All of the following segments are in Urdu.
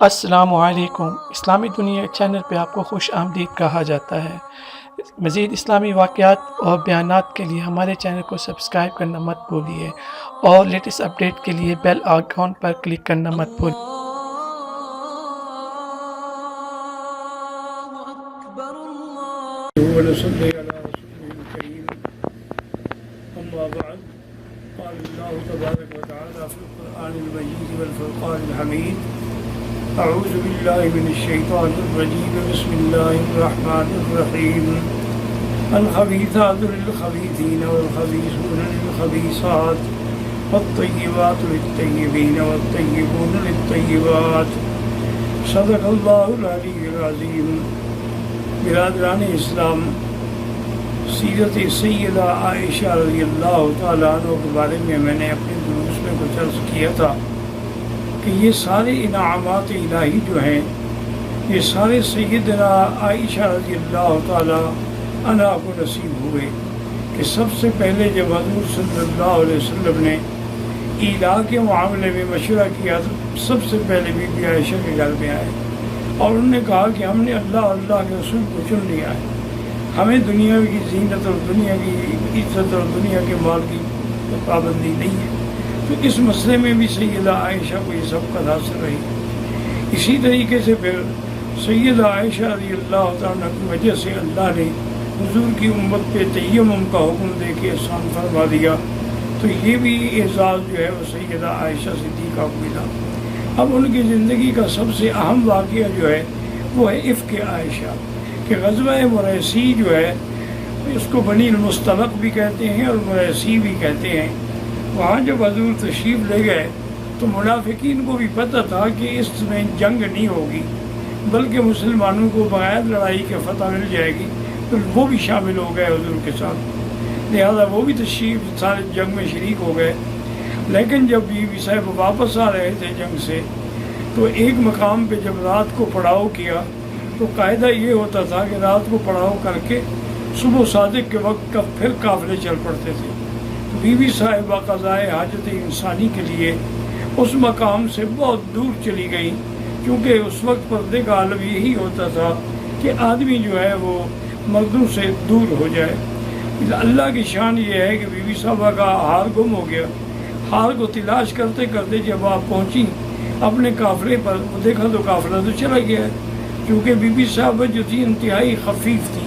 السلام علیکم۔ اسلامی دنیا چینل پہ آپ کو خوش آمدید کہا جاتا ہے۔ مزید اسلامی واقعات اور بیانات کے لیے ہمارے چینل کو سبسکرائب کرنا مت بھولیے اور لیٹسٹ اپڈیٹ کے لیے بیل آئیکن پر کلک کرنا مت بھولیے۔ ونصلي على رسوله الكريم أما بعد قال الله تبارك وتعالى في القرآن المجيد والفرقان الحميد أعوذ بالله من الشيطان الرجيم بسم الله الرحمن الرحيم الخبيثات للخبيثين والخبيثون للخبيثات والطيبات للطيبين والطيبون للطيبات صدق الله العلي العظيم۔ برادران اسلام، سیرت سیدہ عائشہ رضی اللہ تعالیٰ عنہ کے بارے میں نے اپنے دروس میں کچھ عرض کیا تھا کہ یہ سارے انعامات الہی جو ہیں یہ سارے سیدنا عائشہ رضی اللہ تعالیٰ عنہ کو نصیب ہوئے کہ سب سے پہلے جب حضور صلی اللہ علیہ وسلم نے ایلا کے معاملے میں مشورہ کیا تو سب سے پہلے بی عائشہ کے گھر میں آئے اور انہوں نے کہا کہ ہم نے اللہ کے رسول کو چن لیا ہے، ہمیں دنیا کی زینت اور دنیا کی عزت اور دنیا کے مال کی پابندی نہیں ہے۔ تو اس مسئلے میں بھی سیدہ عائشہ کو یہ سبقت حاصل رہی۔ اسی طریقے سے پھر سیدہ عائشہ رضی اللہ تعالیٰ کی وجہ سے اللہ نے حضور کی امت پہ تیمم کا حکم دے کے احسان فرما دیا، تو یہ بھی اعزاز جو ہے وہ سیدہ عائشہ صدیقہ کو ملا۔ اب ان کی زندگی کا سب سے اہم واقعہ جو ہے وہ ہے افک عائشہ کہ غزوہ مریسی جو ہے اس کو بنی المستلق بھی کہتے ہیں اور مریسی بھی کہتے ہیں۔ وہاں جب حضور تشریف لے گئے تو منافقین کو بھی پتہ تھا کہ اس میں جنگ نہیں ہوگی بلکہ مسلمانوں کو بغیر لڑائی کے فتح مل جائے گی، تو وہ بھی شامل ہو گئے حضور کے ساتھ، لہذا وہ بھی تشریف سارے جنگ میں شریک ہو گئے۔ لیکن جب بی بی صاحب واپس آ رہے تھے جنگ سے تو ایک مقام پہ جب رات کو پڑاؤ کیا تو قاعدہ یہ ہوتا تھا کہ رات کو پڑاؤ کر کے صبح صادق کے وقت پھر قافلے چل پڑتے تھے۔ بی بی صاحبہ قضائے حاجت انسانی کے لیے اس مقام سے بہت دور چلی گئی، کیونکہ اس وقت پردے کا عالم یہی ہوتا تھا کہ آدمی جو ہے وہ مردوں سے دور ہو جائے۔ اللہ کی شان یہ ہے کہ بی بی صاحبہ کا ہار گم ہو گیا۔ ہار کو تلاش کرتے کرتے جب آپ پہنچی اپنے قافلے پر دیکھا تو قافلہ تو چلا گیا ہے، کیونکہ بی بی صاحبہ جو تھی انتہائی خفیف تھی،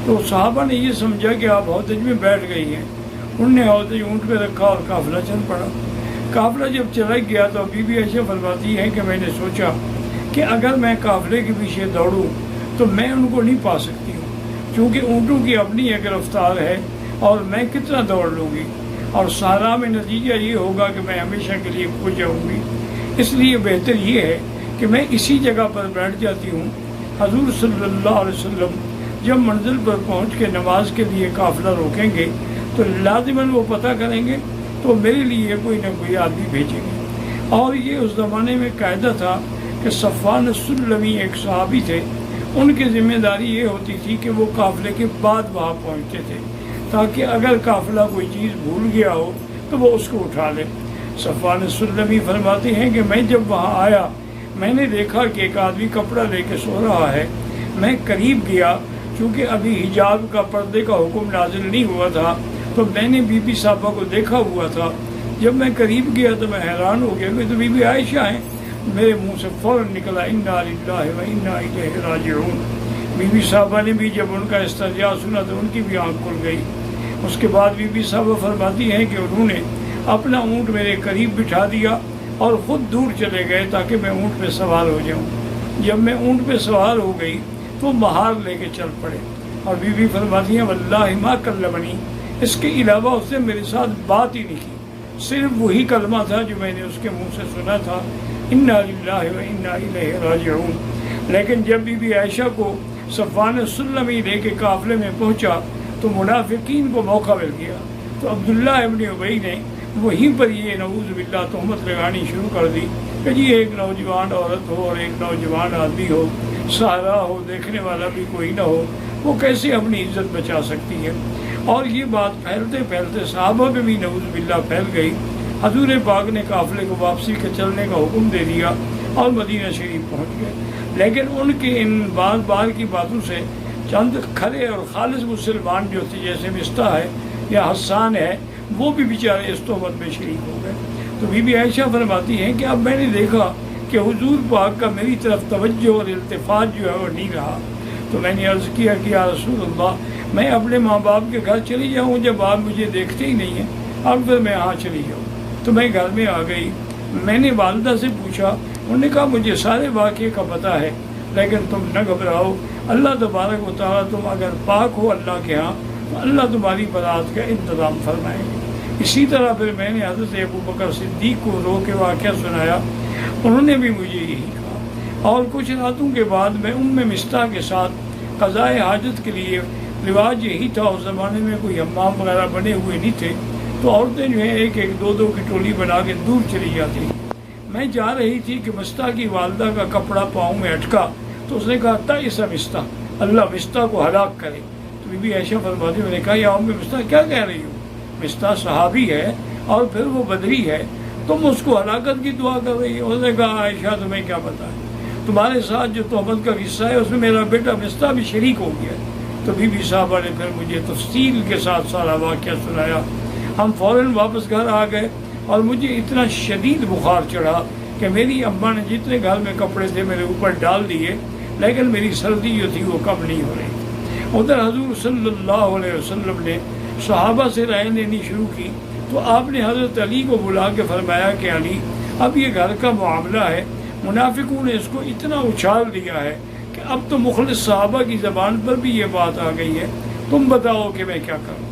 تو صحابہ نے یہ سمجھا کہ آپ ہودج میں بیٹھ گئی ہیں، انہوں نے ہودج اونٹ پہ رکھا اور قافلہ چل پڑا۔ قافلہ جب چلا گیا تو بی بی عائشہ فرماتی ہے کہ میں نے سوچا کہ اگر میں قافلے کے پیچھے دوڑوں تو میں ان کو نہیں پا سکتی ہوں، کیونکہ اونٹوں کی اپنی ایک رفتار ہے اور میں کتنا دوڑ لوں گی، اور سارا میں نتیجہ یہ ہوگا کہ میں ہمیشہ کے لیے کھو جاؤں گی۔ اس لیے بہتر یہ ہے کہ میں اسی جگہ پر بیٹھ جاتی ہوں۔ حضور صلی اللہ علیہ وسلم جب منزل پر پہنچ کے نماز کے لیے قافلہ روکیں گے تو لازماً وہ پتہ کریں گے تو میرے لیے کوئی نہ کوئی آدمی بھیجیں گے۔ اور یہ اس زمانے میں قاعدہ تھا کہ صفوان السلمی ایک صحابی تھے، ان کی ذمہ داری یہ ہوتی تھی کہ وہ قافلے کے بعد وہاں پہنچتے تھے تاکہ اگر قافلہ کوئی چیز بھول گیا ہو تو وہ اس کو اٹھا لے۔ صفوان السلمی فرماتے ہیں کہ میں جب وہاں آیا میں نے دیکھا کہ ایک آدمی کپڑا لے کے سو رہا ہے۔ میں قریب گیا، چونکہ ابھی حجاب کا پردے کا حکم نازل نہیں ہوا تھا تو میں نے بی بی صاحبہ کو دیکھا ہوا تھا۔ جب میں قریب گیا تو میں حیران ہو گیا کہ تو بی بی عائشہ ہیں۔ میرے منہ سے فوراً نکلا انا للہ و انا الیہ راجعون۔ بی بی صاحبہ نے بھی جب ان کا استرجاع سنا تو ان کی بھی آنکھ کھل گئی۔ اس کے بعد بی بی صاحبہ فرماتی ہیں کہ انہوں نے اپنا اونٹ میرے قریب بٹھا دیا اور خود دور چلے گئے تاکہ میں اونٹ پہ سوار ہو جاؤں۔ جب میں اونٹ پہ سوار ہو گئی تو مہار لے کے چل پڑے، اور بی بی فرماتی ہیں واللہ ما کلمنی، اس کے علاوہ اس نے میرے ساتھ بات ہی نہیں کی، صرف وہی کلمہ تھا جو میں نے اس کے منہ سے سنا تھا، انا للہ و انا الیہ راجعون۔ لیکن جب بی بی عائشہ کو صفوان السلمی لے کے قافلے میں پہنچا تو منافقین کو موقع مل گیا، تو عبداللہ ابن ابی نے وہیں پر یہ نعوذ باللہ تہمت لگانی شروع کر دی کہ جی ایک نوجوان عورت ہو اور ایک نوجوان آدمی ہو، سہارا ہو، دیکھنے والا بھی کوئی نہ ہو، وہ کیسے اپنی عزت بچا سکتی ہے۔ اور یہ بات پھیلتے پھیلتے صحابہ میں بھی نعوذ باللہ پھیل گئی۔ حضور پاک نے قافلے کو واپسی کے چلنے کا حکم دے دیا، اور مدینہ شریف پہنچ گئے۔ لیکن ان کے ان بار بار کی باتوں سے چند کھلے اور خالص مسلمان جو تھے جیسے مصطح ہے یا حسان ہے، وہ بھی بیچارے اس تہمت میں شریک ہو گئے۔ تو بی بی عائشہ فرماتی ہیں کہ اب میں نے دیکھا کہ حضور پاک کا میری طرف توجہ اور التفات جو ہے وہ نہیں رہا، تو میں نے عرض کیا کہ یا رسول اللہ میں اپنے ماں باپ کے گھر چلی جاؤں، جب آپ مجھے دیکھتے ہی نہیں ہیں اب پھر میں یہاں چلی جاؤں۔ تو میں گھر میں آ گئی، میں نے والدہ سے پوچھا، انہوں نے کہا مجھے سارے واقعے کا پتہ ہے، لیکن تم نہ گھبراؤ، اللہ تبارک و تعالیٰ تم اگر پاک ہو اللہ کے ہاں تو اللہ تمہاری برات کا انتظام فرمائیں گے۔ اسی طرح پھر میں نے حضرت ابو بکر صدیق کو رو کے واقعہ سنایا، انہوں نے بھی مجھے یہی کہا۔ اور کچھ راتوں کے بعد میں مصطح کے ساتھ قضائے حاجت کے لیے، رواج یہی تھا اس زمانے میں کوئی حمام وغیرہ بنے ہوئے نہیں تھے، تو عورتیں جو ہیں ایک ایک دو دو کی ٹولی بنا کے دور چلی جاتی۔ میں جا رہی تھی کہ مصطح کی والدہ کا کپڑا پاؤں میں اٹکا، تو اس نے کہا تئس مصطح، اللہ مصطح کو ہلاک کرے۔ تو بی بی عائشہ فرماتی میں نے کہا یا ام مصطح کیا کہہ رہی ہو؟ مصطح صحابی ہے اور پھر وہ بدری ہے، تم اس کو ہلاکت کی دعا کر رہی ہو؟ اس نے کہا عائشہ تمہیں کیا پتہ ہے، تمہارے ساتھ جو تہمت کا قصہ ہے اس میں میرا بیٹا مصطح بھی شریک ہو گیا۔ تو بی بی صاحبہ نے پھر مجھے تفصیل کے ساتھ سارا واقعہ سنایا۔ ہم فوراً واپس گھر آ گئے اور مجھے اتنا شدید بخار چڑھا کہ میری اماں نے جتنے گھر میں کپڑے تھے میرے اوپر ڈال دیے، لیکن میری سردی جو تھی وہ کم نہیں ہو رہی تھی۔ ادھر حضور صلی اللہ علیہ وسلم نے صحابہ سے رائے لینی شروع کی، تو آپ نے حضرت علی کو بلا کے فرمایا کہ علی اب یہ گھر کا معاملہ ہے، منافقوں نے اس کو اتنا اچھال دیا ہے کہ اب تو مخلص صحابہ کی زبان پر بھی یہ بات آ گئی ہے، تم بتاؤ کہ میں کیا کروں؟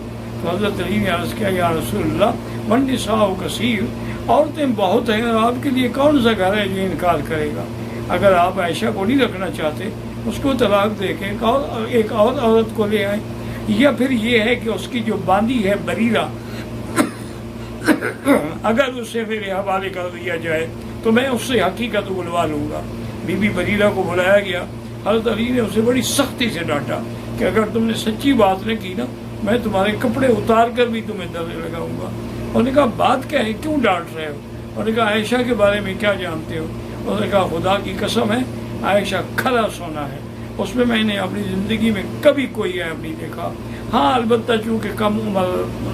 تو حضرت علی نے عرض کیا یا رسول اللہ والنساء کثیر، عورتیں بہت ہیں اور آپ کے لیے کون سا گھر ہے جو انکار کرے گا؟ اگر آپ عائشہ کو نہیں رکھنا چاہتے اس کو طلاق دے کے ایک اور عورت کو لے آئیں، یا پھر یہ ہے کہ اس کی جو باندی ہے بریرہ اگر اسے میرے حوالے کر دیا جائے تو میں اس سے حقیقت بلوا لوں گا۔ بی بی بریرہ کو بلایا گیا، حضرت علی نے اسے بڑی سختی سے ڈانٹا کہ اگر تم نے سچی بات نہ کی نا میں تمہارے کپڑے اتار کر بھی تمہیں دلے لگاؤں گا۔ انہوں نے کہا بات کیا ہے، کیوں ڈانٹ رہے ہو؟ انہوں نے کہا عائشہ کے بارے میں کیا جانتے ہو؟ انہوں نے کہا خدا کی قسم ہے عائشہ کھلا سونا ہے، اس میں نے اپنی زندگی میں کبھی کوئی عیب نہیں دیکھا۔ ہاں البتہ چونکہ کم عمر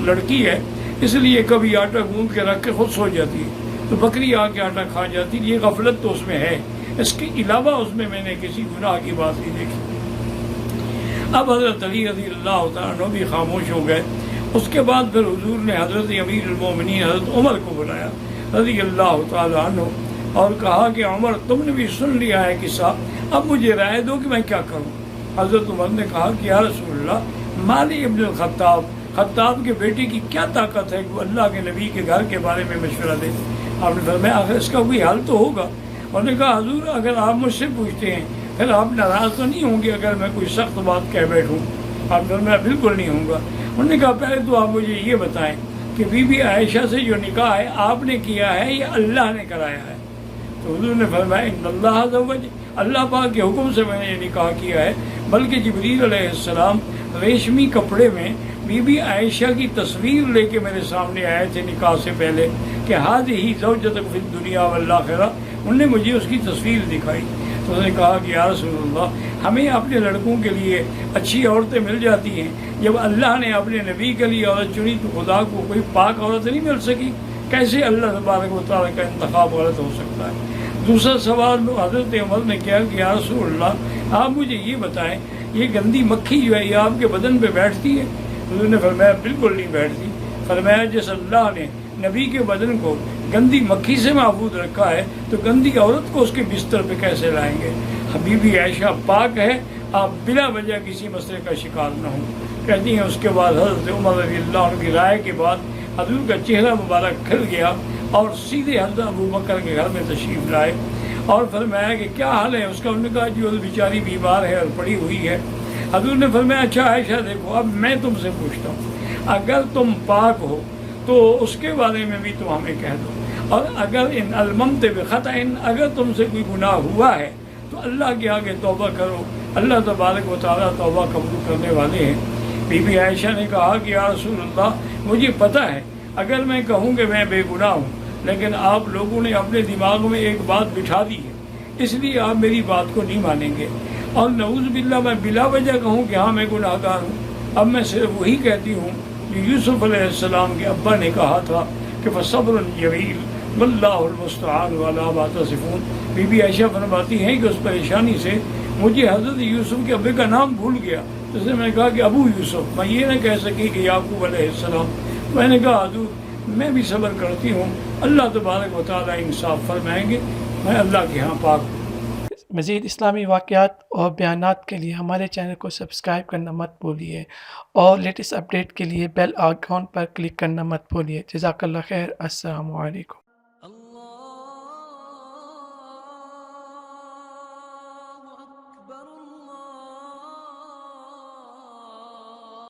لڑکی ہے اس لیے کبھی آٹا گوندھ کے رکھ کے خود سو جاتی ہے تو بکری آ کے آٹا کھا جاتی، یہ غفلت تو اس میں ہے، اس کے علاوہ اس میں نے کسی گناہ کی بات نہیں دیکھی۔ اب حضرت علی رضی اللہ تعالیٰ عنہ بھی خاموش ہو گئے۔ اس کے بعد پھر حضور نے حضرت امیر المومنین حضرت عمر کو بلایا رضی اللہ تعالیٰ عنہ اور کہا کہ عمر تم نے بھی سن لیا ہے قصہ، اب مجھے رائے دو کہ میں کیا کروں؟ حضرت عمر نے کہا کہ یا رسول اللہ مالی ابن الخطاب، خطاب کے بیٹے کی کیا طاقت ہے کہ وہ اللہ کے نبی کے گھر کے بارے میں مشورہ دے؟ آپ نے فرمایا آخر اس کا کوئی حل تو ہوگا۔ انہوں نے کہا حضور اگر آپ مجھ سے پوچھتے ہیں پھر آپ ناراض تو نہیں ہوں گے اگر میں کوئی سخت بات کہہ بیٹھوں؟ آپ نے فرمایا بالکل نہیں ہوں گا۔ انہوں نے کہا پہلے تو آپ مجھے یہ بتائیں کہ بی بی عائشہ سے جو نکاح ہے آپ نے کیا ہے یا اللہ نے کرایا ہے؟ تو حضور نے فرمایا ان اللہ زوج، اللہ پاک کے حکم سے میں نے یہ نکاح کیا ہے، بلکہ جبریل علیہ السلام ریشمی کپڑے میں بی بی عائشہ کی تصویر لے کے میرے سامنے آئے تھے نکاح سے پہلے کہ ہذہ زوجتک فی الدنیا والآخرہ، انہوں نے مجھے اس کی تصویر دکھائی۔ تو انہوں نے کہا کہ یا رسول اللہ ہمیں اپنے لڑکوں کے لیے اچھی عورتیں مل جاتی ہیں، جب اللہ نے اپنے نبی کے لیے عورت چنی تو خدا کو کوئی پاک عورت نہیں مل سکی؟ کیسے اللہ تبارک و تعالیٰ کا انتخاب غلط ہو سکتا ہے؟ دوسرا سوال حضرت عمر نے کیا کہ یا رسول اللہ آپ مجھے یہ بتائیں یہ گندی مکھی جو ہے یہ آپ کے بدن پہ بیٹھتی ہے؟ حضور نے فرمایا بالکل نہیں بیٹھتی۔ فرمایا جس اللہ نے نبی کے بدن کو گندی مکھی سے محفوظ رکھا ہے تو گندی عورت کو اس کے بستر پہ کیسے لائیں گے؟ حبیبی عائشہ پاک ہے، آپ بلا وجہ کسی مسئلے کا شکار نہ ہوں۔ کہتی ہیں اس کے بعد حضرت عمر رضی اللہ عنہ کی رائے کے بعد حضور کا چہرہ مبارک کھل گیا اور سیدھے حضرت ابو بکر کے گھر میں تشریف لائے اور فرمایا کہ کیا حال ہے اس کا؟ انہوں نے کہا جو بیچاری بیمار ہے اور پڑی ہوئی ہے۔ حضور نے فرمایا اچھا عائشہ دیکھو اب میں تم سے پوچھتا ہوں، اگر تم پاک ہو تو اس کے بارے میں بھی تم ہمیں کہہ دو، اور اگر ان الممت بخطأ، اگر تم سے کوئی گناہ ہوا ہے تو اللہ کے آگے توبہ کرو، اللہ تبارک و تعالیٰ توبہ قبول کرنے والے ہیں۔ بی بی عائشہ نے کہا کہ یا رسول اللہ مجھے پتہ ہے اگر میں کہوں کہ میں بے گناہ ہوں لیکن آپ لوگوں نے اپنے دماغ میں ایک بات بٹھا دی ہے اس لیے آپ میری بات کو نہیں مانیں گے. اور نعوذ باللہ میں بلا وجہ کہوں کہ ہاں میں گناہ گار ہوں. اب میں صرف وہی کہتی ہوں جو یوسف علیہ السلام کے ابا نے کہا تھا کہ فصبر جمیل واللہ المستعان علی ما تصفون. بی بی عائشہ فرماتی ہیں کہ اس پریشانی سے مجھے حضرت یوسف کے ابے کا نام بھول گیا. تو اس نے میں نے کہا کہ ابو یوسف. میں یہ نہ کہہ سکی کہ یعقوب علیہ السلام. میں نے کہا حضور میں بھی صبر کرتی ہوں, اللہ تبارک و تعالیٰ انصاف فرمائیں گے, میں اللہ کے ہاں پاک ہوں. مزید اسلامی واقعات اور بیانات کے لیے ہمارے چینل کو سبسکرائب کرنا مت بھولیے اور لیٹسٹ اپڈیٹ کے لیے بیل آئیکن پر کلک کرنا مت بھولیے. جزاک اللہ خیر. السلام علیکم.